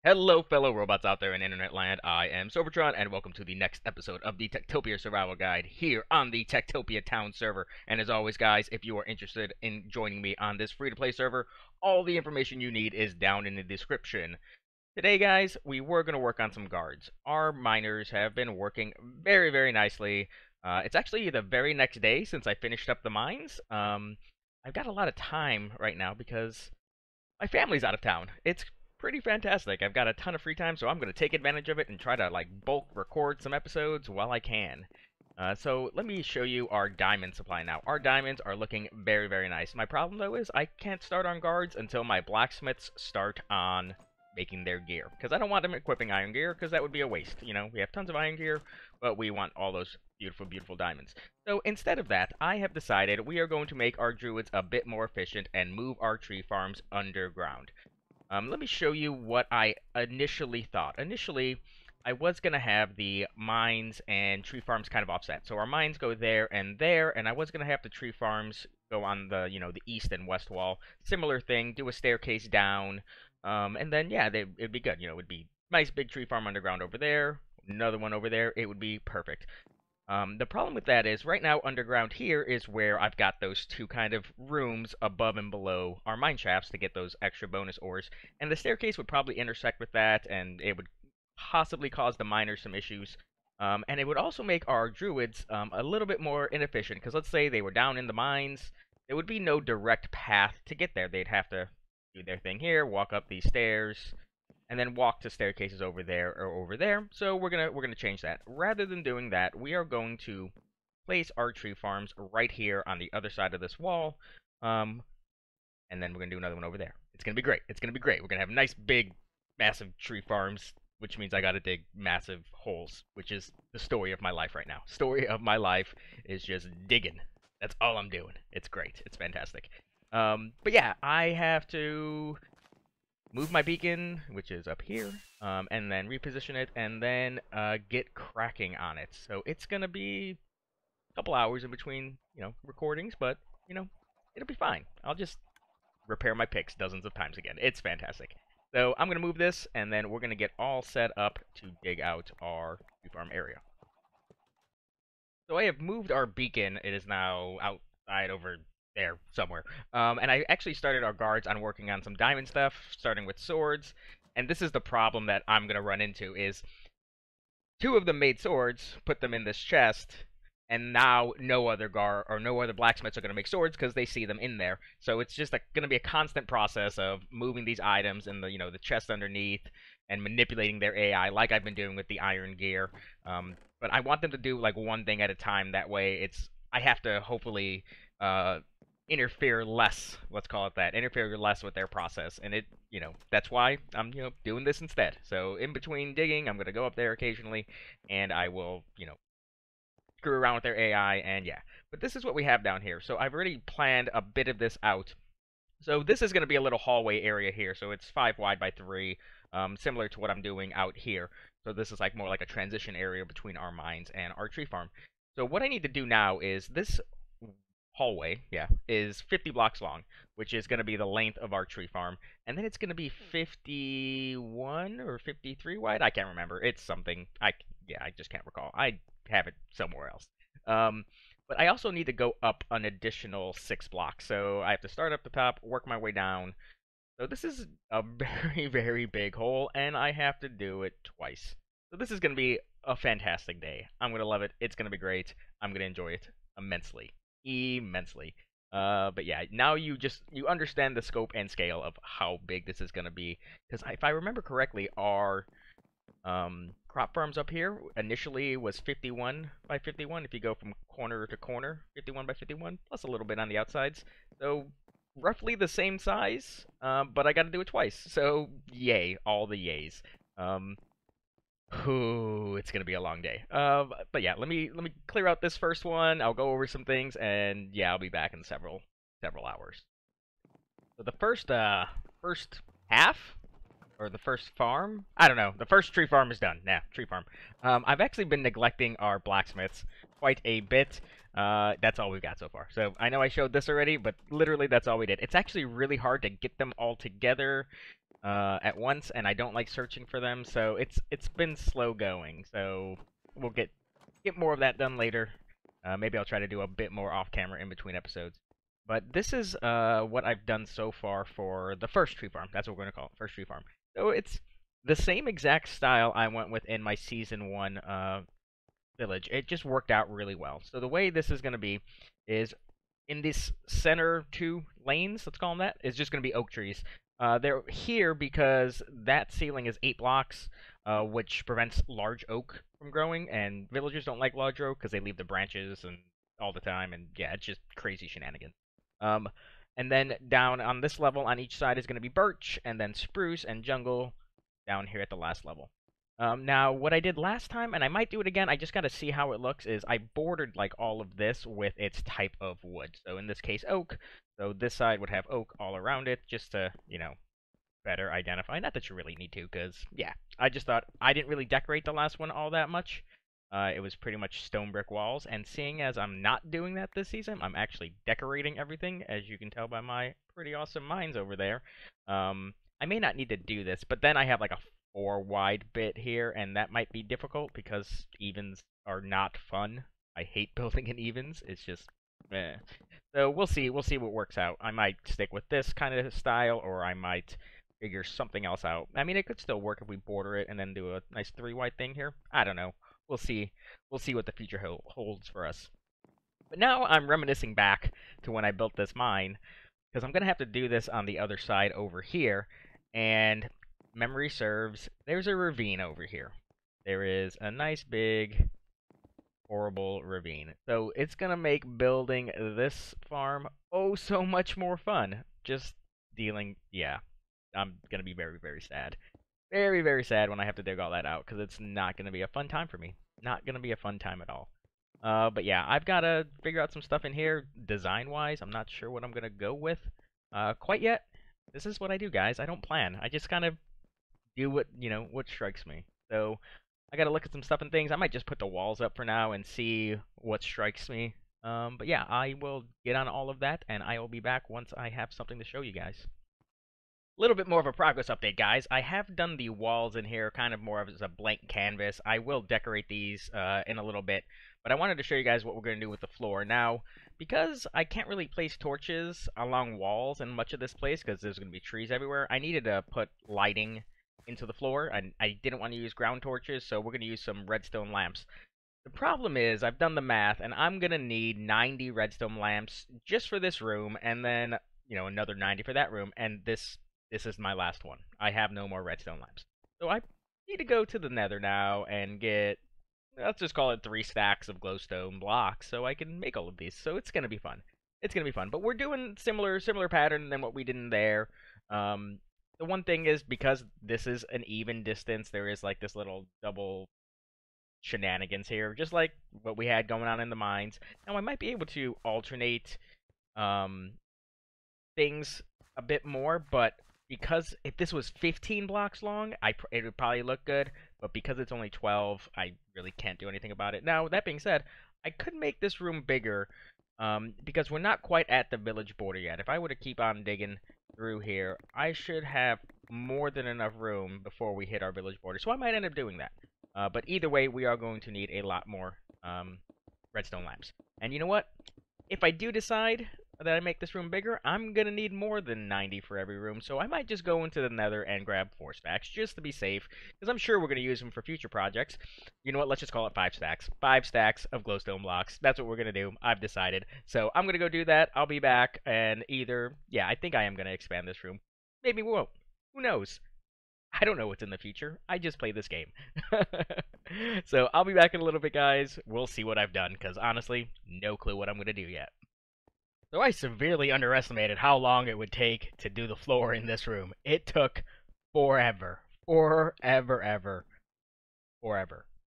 Hello, fellow robots out there in internet land. I am Sobertron, and welcome to the next episode of the Techtopia Survival Guide here on the Techtopia Town server. And as always, guys, if you are interested in joining me on this free-to-play server, all the information you need is down in the description. Today, guys, we were going to work on some guards. Our miners have been working very, very nicely. It's actually the very next day since I finished up the mines. I've got a lot of time right now because my family's out of town. It's pretty fantastic. I've got a ton of free time, so I'm going to take advantage of it and try to like bulk record some episodes while I can. So let me show you our diamond supply now. Our diamonds are looking very, very nice. My problem though is I can't start on guards until my blacksmiths start on making their gear, because I don't want them equipping iron gear, because that would be a waste. You know, we have tons of iron gear, but we want all those beautiful, beautiful diamonds. So instead of that, I have decided we are going to make our druids a bit more efficient and move our tree farms underground. Let me show you what I initially thought. Initially, I was going to have the mines and tree farms kind of offset. So our mines go there, and I was going to have the tree farms go on the, the east and west wall. Similar thing, do a staircase down, and then, yeah, it'd be good. It would be nice big tree farm underground over there, another one over there. It would be perfect. The problem with that is, right now, underground here is where I've got those two kind of rooms above and below our mine shafts to get those extra bonus ores. And the staircase would probably intersect with that, and it would possibly cause the miners some issues. And it would also make our druids a little bit more inefficient, because let's say they were down in the mines, there would be no direct path to get there. They'd have to do their thing here, walk up these stairs, and then walk to staircases over there or over there. So we're gonna change that. Rather than doing that, we are going to place our tree farms right here on the other side of this wall, and then we're gonna do another one over there. It's gonna be great. It's gonna be great. We're gonna have nice, big, massive tree farms, which means I gotta dig massive holes, which is the story of my life right now. Story of my life is just digging. That's all I'm doing. It's great. It's fantastic. But yeah, I have to move my beacon, which is up here, and then reposition it, and then get cracking on it. So it's gonna be a couple hours in between, recordings, but it'll be fine. I'll just repair my picks dozens of times again. It's fantastic. So I'm gonna move this, and then we're gonna get all set up to dig out our tree farm area. So I have moved our beacon. It is now outside over there somewhere. And I actually started our guards on working on some diamond stuff, starting with swords. And this is the problem that I'm going to run into is two of them made swords, put them in this chest, and now no other blacksmiths are going to make swords because they see them in there. So it's just going to be a constant process of moving these items in the chest underneath and manipulating their AI like I've been doing with the iron gear. But I want them to do like one thing at a time. That way I have to hopefully interfere less, let's call it that, interfere less with their process, and that's why I'm, doing this instead. So in between digging, I'm going to go up there occasionally, and I will, screw around with their AI, and yeah. But this is what we have down here. So I've already planned a bit of this out. So this is going to be a little hallway area here, so it's 5 wide by 3, similar to what I'm doing out here. So this is like more like a transition area between our mines and our tree farm. So what I need to do now is this hallway, is 50 blocks long, which is going to be the length of our tree farm, and then it's going to be 51 or 53 wide. I can't remember. It's something. I just can't recall. I have it somewhere else. But I also need to go up an additional 6 blocks, so I have to start up the top, work my way down. So this is a very, very big hole, and I have to do it twice. So this is going to be a fantastic day. I'm going to love it. It's going to be great. I'm going to enjoy it immensely. But yeah, now you understand the scope and scale of how big this is going to be, because if I remember correctly, our crop farms up here initially was 51 by 51 if you go from corner to corner, 51 by 51 plus a little bit on the outsides, so roughly the same size, but I got to do it twice, so yay, all the yays. Ooh, it's gonna be a long day. But yeah, let me clear out this first one. I'll go over some things, and yeah, I'll be back in several hours. So the first half, or the first farm, I don't know. The first tree farm is done. Yeah, tree farm. I've actually been neglecting our blacksmiths quite a bit. That's all we've got so far. So I know I showed this already, but literally that's all we did. It's actually really hard to get them all together at once, and I don't like searching for them, so it's been slow going. So we'll get more of that done later. Maybe I'll try to do a bit more off camera in between episodes. But this is what I've done so far for the first tree farm. That's what we're gonna call it, first tree farm. So it's the same exact style I went with in my season 1 village. It just worked out really well. So the way this is gonna be is in this center 2 lanes, let's call them that, is just gonna be oak trees. They're here because that ceiling is 8 blocks, which prevents large oak from growing, and villagers don't like large oak because they leave the branches and all the time, and yeah, it's just crazy shenanigans. Um, and then down on this level on each side is going to be birch, and then spruce and jungle down here at the last level. Now, what I did last time, and I might do it again, I just got to see how it looks, is I bordered like all of this with its type of wood. So in this case, oak. So this side would have oak all around it, just to, better identify. Not that you really need to, because, yeah, I just thought I didn't really decorate the last one all that much. It was pretty much stone brick walls, and seeing as I'm not doing that this season, I'm actually decorating everything, as you can tell by my pretty awesome mines over there. I may not need to do this, but then I have like a 4 wide bit here, and that might be difficult because evens are not fun. I hate building in evens. It's just, eh. So we'll see. We'll see what works out. I might stick with this kind of style, or I might figure something else out. I mean, it could still work if we border it and then do a nice 3 wide thing here. I don't know. We'll see. We'll see what the future holds for us. But now I'm reminiscing back to when I built this mine, because I'm going to have to do this on the other side over here, and memory serves, there's a ravine over here. There is a nice big horrible ravine. So it's going to make building this farm oh so much more fun. Just dealing, yeah, I'm going to be very, very sad. Very, very sad when I have to dig all that out, because it's not going to be a fun time for me. Not going to be a fun time at all. But yeah, I've got to figure out some stuff in here, design-wise. I'm not sure what I'm going to go with quite yet. This is what I do, guys. I don't plan. I just kind of do what, what strikes me. So I got to look at some stuff and things. I might just put the walls up for now and see what strikes me. But yeah, I will get on all of that, and I will be back once I have something to show you guys. Little bit more of a progress update, guys. I have done the walls in here kind of more of as a blank canvas. I will decorate these in a little bit, but I wanted to show you guys what we're going to do with the floor. Now, because I can't really place torches along walls in much of this place because there's going to be trees everywhere, I needed to put lighting into the floor, and I didn't want to use ground torches, so we're going to use some redstone lamps. The problem is, I've done the math, and I'm going to need 90 redstone lamps just for this room, and then, another 90 for that room, and this is my last one. I have no more redstone lamps. So I need to go to the nether now and get, let's just call it 3 stacks of glowstone blocks so I can make all of these. So it's going to be fun. It's going to be fun. But we're doing similar pattern than what we did in there. The one thing is, because this is an even distance, there is like this little double shenanigans here, just like what we had going on in the mines. Now I might be able to alternate things a bit more, but because if this was 15 blocks long, it would probably look good, but because it's only 12, I really can't do anything about it. Now, that being said, I could make this room bigger, because we're not quite at the village border yet. If I were to keep on digging through here, I should have more than enough room before we hit our village border, so I might end up doing that. But either way, we are going to need a lot more redstone lamps. And you know what? If I do decide that I make this room bigger, I'm going to need more than 90 for every room, so I might just go into the nether and grab 4 stacks, just to be safe, because I'm sure we're going to use them for future projects. You know what, let's just call it 5 stacks. 5 stacks of glowstone blocks. That's what we're going to do. I've decided. So I'm going to go do that. I'll be back, and either, yeah, I think I am going to expand this room. Maybe we won't. Who knows? I don't know what's in the future. I just play this game. So I'll be back in a little bit, guys. We'll see what I've done, because honestly, no clue what I'm going to do yet. So I severely underestimated how long it would take to do the floor in this room. It took forever. Forever.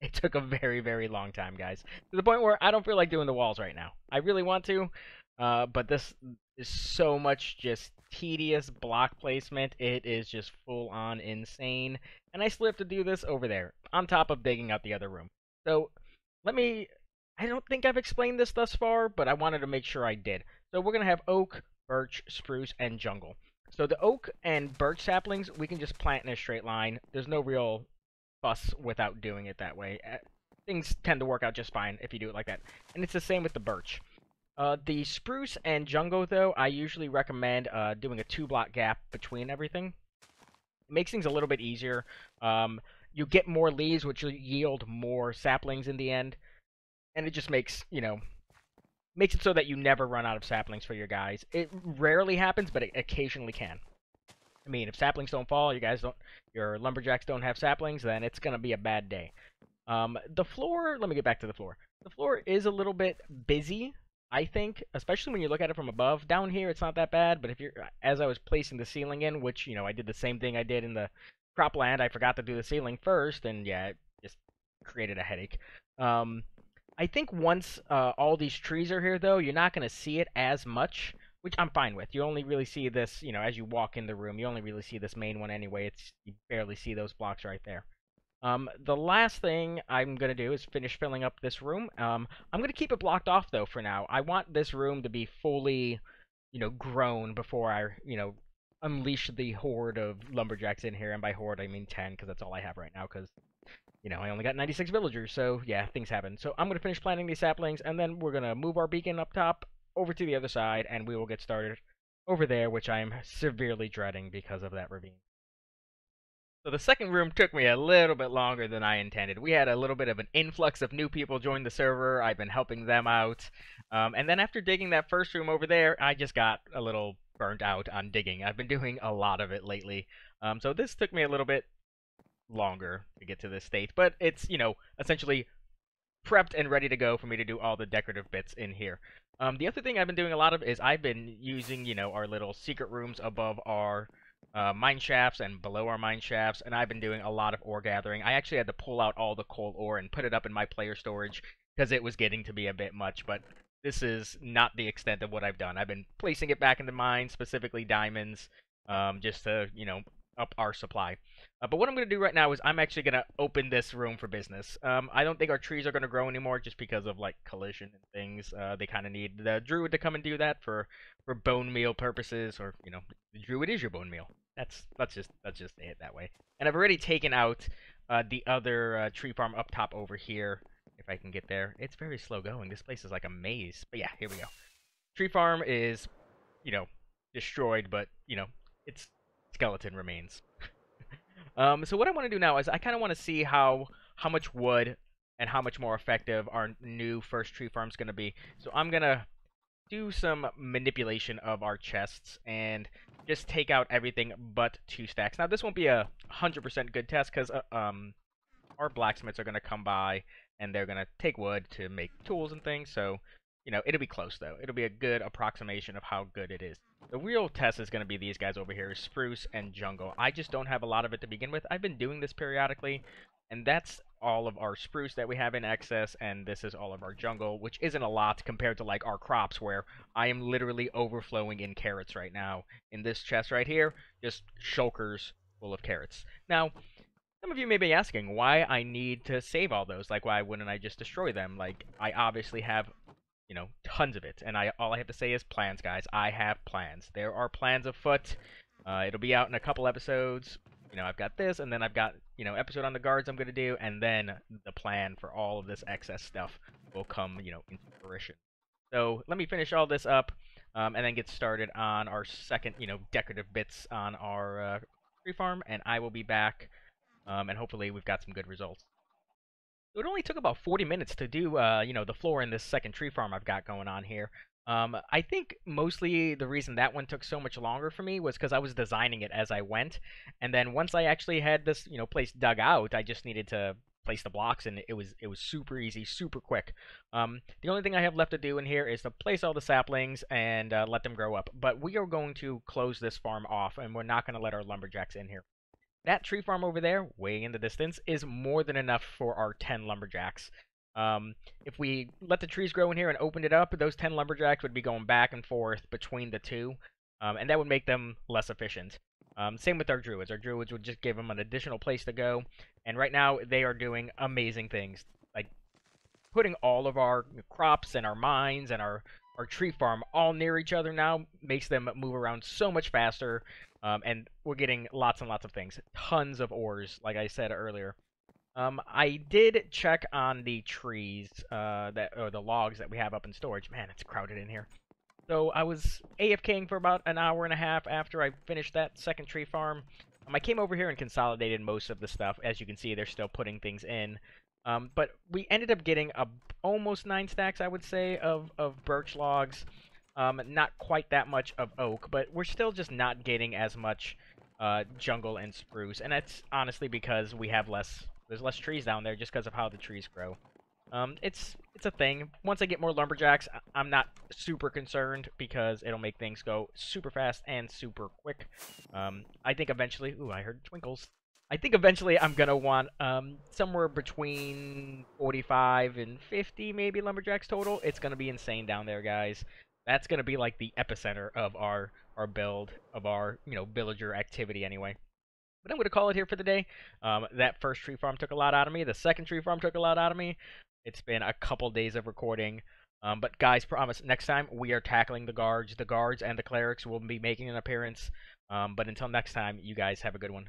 It took a very, very long time, guys. To the point where I don't feel like doing the walls right now. I really want to, but this is so much just tedious block placement. It is just full-on insane. And I still have to do this over there, on top of digging out the other room. So, I don't think I've explained this thus far, but I wanted to make sure I did. So we're going to have oak, birch, spruce, and jungle. So the oak and birch saplings, we can just plant in a straight line. There's no real fuss without doing it that way. Things tend to work out just fine if you do it like that. And it's the same with the birch. The spruce and jungle, though, I usually recommend doing a 2-block gap between everything. It makes things a little bit easier. You get more leaves, which will yield more saplings in the end. And it just makes, makes it so that you never run out of saplings for your guys. It rarely happens, but it occasionally can. I mean, if saplings don't fall, your lumberjacks don't have saplings, then it's gonna be a bad day. The floor, let me get back to the floor. The floor is a little bit busy, I think, especially when you look at it from above. Down here, it's not that bad, but as I was placing the ceiling in, which, I did the same thing I did in the cropland, I forgot to do the ceiling first, and yeah, it just created a headache. I think once all these trees are here, though, you're not going to see it as much, which I'm fine with. You only really see this, as you walk in the room. You only really see this main one anyway. You barely see those blocks right there. The last thing I'm going to do is finish filling up this room. I'm going to keep it blocked off, though, for now. I want this room to be fully, grown before I, unleash the horde of lumberjacks in here. And by horde, I mean 10, because that's all I have right now, because I only got 96 villagers, so yeah, things happen. So I'm going to finish planting these saplings, and then we're going to move our beacon up top over to the other side, and we will get started over there, which I am severely dreading because of that ravine. So the second room took me a little bit longer than I intended. We had a little bit of an influx of new people join the server. I've been helping them out. And then after digging that first room over there, I just got a little burnt out on digging. I've been doing a lot of it lately. So this took me a little bit longer to get to this state, but it's, essentially prepped and ready to go for me to do all the decorative bits in here. The other thing I've been doing a lot of is I've been using, our little secret rooms above our mine shafts and below our mine shafts, and I've been doing a lot of ore gathering. I actually had to pull out all the coal ore and put it up in my player storage because it was getting to be a bit much, but this is not the extent of what I've done. I've been placing it back in the mine, specifically diamonds, just to, up our supply. But what I'm going to do right now is I'm actually going to open this room for business. I don't think our trees are going to grow anymore just because of, like, collision and things. They kind of need the druid to come and do that for bone meal purposes, or, the druid is your bone meal. Let's just say it that way. And I've already taken out the other tree farm up top over here, if I can get there. It's very slow going. This place is like a maze. But yeah, here we go. Tree farm is, destroyed, but, it's skeleton remains. So what I want to do now is I kind of want to see how much wood and how much more effective our new first tree farm is going to be. So I'm going to do some manipulation of our chests and just take out everything but 2 stacks. Now this won't be a 100% good test because our blacksmiths are going to come by and they're going to take wood to make tools and things. So, it'll be close though. It'll be a good approximation of how good it is. The real test is going to be these guys over here, spruce and jungle. I just don't have a lot of it to begin with. I've been doing this periodically, and that's all of our spruce that we have in excess, and this is all of our jungle, which isn't a lot compared to, like, our crops, where I am literally overflowing in carrots right now. In this chest right here, just shulkers full of carrots. Now, some of you may be asking why I need to save all those. Like, why wouldn't I just destroy them? Like, I obviously have, tons of it. And all I have to say is plans, guys. I have plans. There are plans afoot. It'll be out in a couple episodes. I've got this, and then I've got, episode on the guards I'm going to do, and then the plan for all of this excess stuff will come, into fruition. So let me finish all this up, and then get started on our second, decorative bits on our tree farm, and I will be back, and hopefully we've got some good results. It only took about 40 minutes to do, the floor in this second tree farm I've got going on here. I think mostly the reason that one took so much longer for me was because I was designing it as I went, and then once I actually had this, place dug out, I just needed to place the blocks, and it was super easy, super quick. The only thing I have left to do in here is to place all the saplings and let them grow up. But we are going to close this farm off, and we're not going to let our lumberjacks in here. That tree farm over there, way in the distance, is more than enough for our 10 lumberjacks. If we let the trees grow in here and opened it up, those 10 lumberjacks would be going back and forth between the two, and that would make them less efficient. Same with our druids. Our druids would just give them an additional place to go, and right now they are doing amazing things, like putting all of our crops and our mines and our our tree farm all near each other now makes them move around so much faster, and we're getting lots and lots of things. Tons of ores, like I said earlier. I did check on the trees, or the logs that we have up in storage. Man, it's crowded in here. So I was AFKing for about an hour and a half after I finished that second tree farm. I came over here and consolidated most of the stuff. As you can see, they're still putting things in. But we ended up getting almost 9 stacks, I would say, of birch logs. Not quite that much of oak, but we're still just not getting as much jungle and spruce. And that's honestly because we have there's less trees down there just because of how the trees grow. It's a thing. Once I get more lumberjacks, I'm not super concerned because it'll make things go super fast and super quick. I think eventually... Ooh, I heard twinkles. I think eventually I'm going to want somewhere between 45 and 50 maybe lumberjacks total. It's going to be insane down there, guys. That's going to be like the epicenter of our build, of our, villager activity anyway. But I'm going to call it here for the day. That first tree farm took a lot out of me. The second tree farm took a lot out of me. It's been a couple days of recording. But guys, promise, next time we are tackling the guards. The guards and the clerics will be making an appearance. But until next time, you guys have a good one.